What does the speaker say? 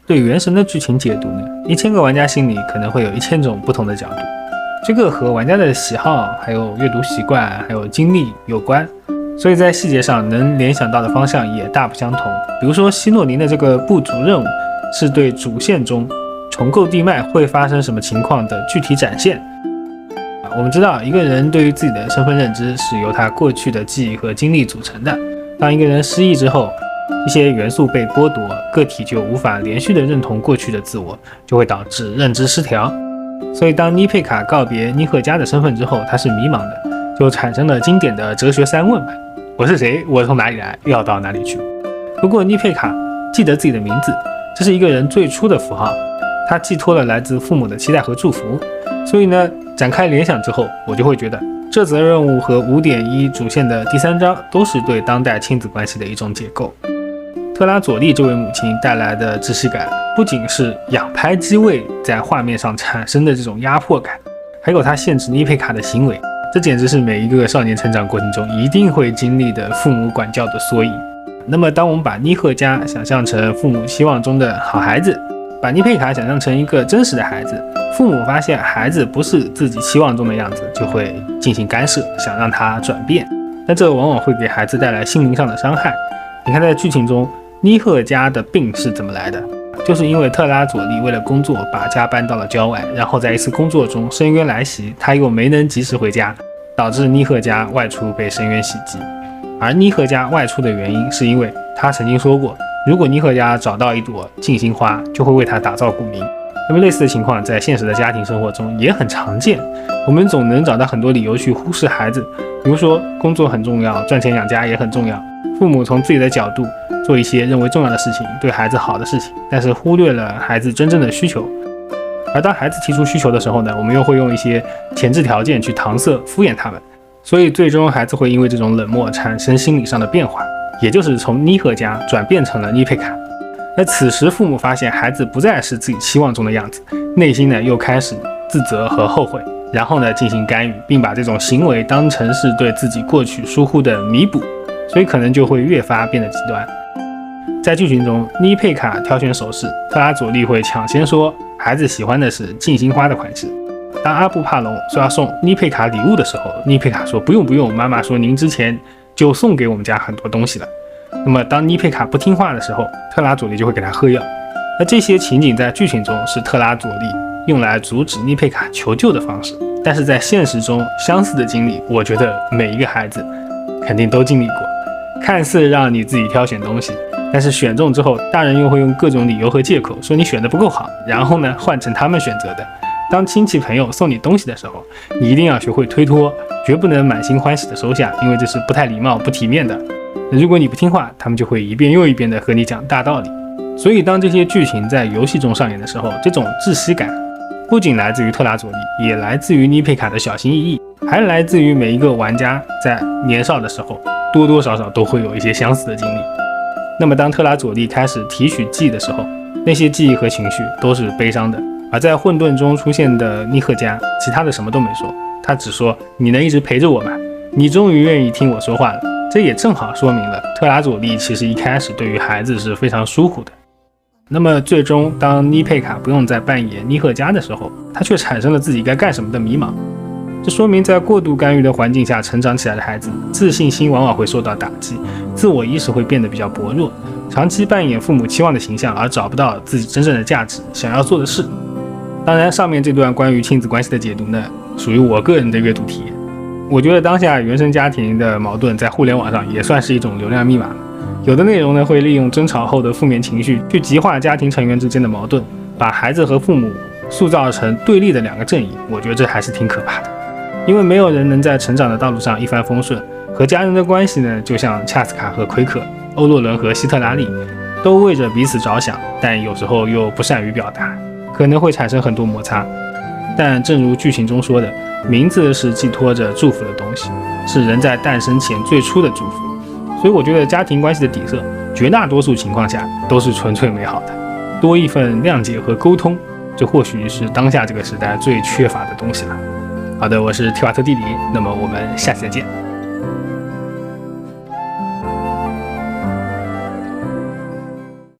对原神的剧情解读呢，1000个玩家心里可能会有1000种不同的角度，这个和玩家的喜好、还有阅读习惯、还有经历有关，所以在细节上能联想到的方向也大不相同。比如说希诺林的这个部族任务是对主线中重构地脉会发生什么情况的具体展现。我们知道一个人对于自己的身份认知是由他过去的记忆和经历组成的，当一个人失忆之后，一些元素被剥夺，个体就无法连续的认同过去的自我，就会导致认知失调。所以当妮佩卡告别妮赫加的身份之后，他是迷茫的，就产生了经典的哲学三问：我是谁？我从哪里来？要到哪里去？不过妮佩卡记得自己的名字，这是一个人最初的符号，它寄托了来自父母的期待和祝福。所以呢，展开联想之后，我就会觉得这则任务和5.1主线的第3章都是对当代亲子关系的一种解构。特拉佐利这位母亲带来的窒息感，不仅是仰拍机位在画面上产生的这种压迫感，还有她限制妮佩卡的行为，这简直是每一个少年成长过程中一定会经历的父母管教的缩影。那么当我们把妮赫加想象成父母期望中的好孩子，把妮佩卡想象成一个真实的孩子，父母发现孩子不是自己期望中的样子，就会进行干涉，想让他转变，但这往往会给孩子带来心灵上的伤害。你看在剧情中，妮赫加的病是怎么来的？就是因为特拉佐利为了工作把家搬到了郊外，然后在一次工作中深渊来袭，他又没能及时回家，导致妮赫加外出被深渊袭击。而妮赫加外出的原因是因为他曾经说过，如果妮赫加找到一朵静心花，就会为他打造股民。那么类似的情况在现实的家庭生活中也很常见，我们总能找到很多理由去忽视孩子，比如说工作很重要，赚钱养家也很重要，父母从自己的角度做一些认为重要的事情，对孩子好的事情，但是忽略了孩子真正的需求。而当孩子提出需求的时候呢，我们又会用一些前置条件去搪塞敷衍他们，所以最终孩子会因为这种冷漠产生心理上的变化，也就是从妮赫加转变成了妮佩卡。那此时父母发现孩子不再是自己期望中的样子，内心呢又开始自责和后悔，然后呢进行干预，并把这种行为当成是对自己过去疏忽的弥补，所以可能就会越发变得极端。在剧情中，妮佩卡挑选首饰，特拉佐利会抢先说孩子喜欢的是静心花的款式。当阿布帕隆说要送妮佩卡礼物的时候，妮佩卡说不用不用，妈妈说您之前就送给我们家很多东西了。那么当妮佩卡不听话的时候，特拉佐利就会给她喝药。那这些情景在剧情中是特拉佐利用来阻止妮佩卡求救的方式，但是在现实中相似的经历，我觉得每一个孩子肯定都经历过。看似让你自己挑选东西，但是选中之后，大人又会用各种理由和借口说你选的不够好，然后呢换成他们选择的。当亲戚朋友送你东西的时候，你一定要学会推脱，绝不能满心欢喜的收下，因为这是不太礼貌不体面的。如果你不听话，他们就会一遍又一遍的和你讲大道理。所以当这些剧情在游戏中上演的时候，这种窒息感不仅来自于特拉佐利，也来自于妮佩卡的小心翼翼，还来自于每一个玩家在年少的时候多多少少都会有一些相似的经历。那么当特拉佐利开始提取记忆的时候，那些记忆和情绪都是悲伤的。而在混沌中出现的妮赫加，其他的什么都没说，他只说你能一直陪着我吗？你终于愿意听我说话了。这也正好说明了特拉佐利其实一开始对于孩子是非常疏忽的。那么最终当妮佩卡不用再扮演妮赫加的时候，他却产生了自己该干什么的迷茫。这说明在过度干预的环境下成长起来的孩子，自信心往往会受到打击，自我意识会变得比较薄弱，长期扮演父母期望的形象，而找不到自己真正的价值想要做的事。当然上面这段关于亲子关系的解读呢，属于我个人的阅读体验。我觉得当下原生家庭的矛盾在互联网上也算是一种流量密码。有的内容呢会利用争吵后的负面情绪去极化家庭成员之间的矛盾，把孩子和父母塑造成对立的两个阵营，我觉得这还是挺可怕的。因为没有人能在成长的道路上一帆风顺，和家人的关系呢，就像恰斯卡和奎可、欧洛伦和希特拉利，都为着彼此着想，但有时候又不善于表达，可能会产生很多摩擦。但正如剧情中说的，名字是寄托着祝福的东西，是人在诞生前最初的祝福。所以我觉得家庭关系的底色，绝大多数情况下都是纯粹美好的。多一份谅解和沟通，这或许是当下这个时代最缺乏的东西了。好的，我是提瓦特弟弟，那么我们下期再见。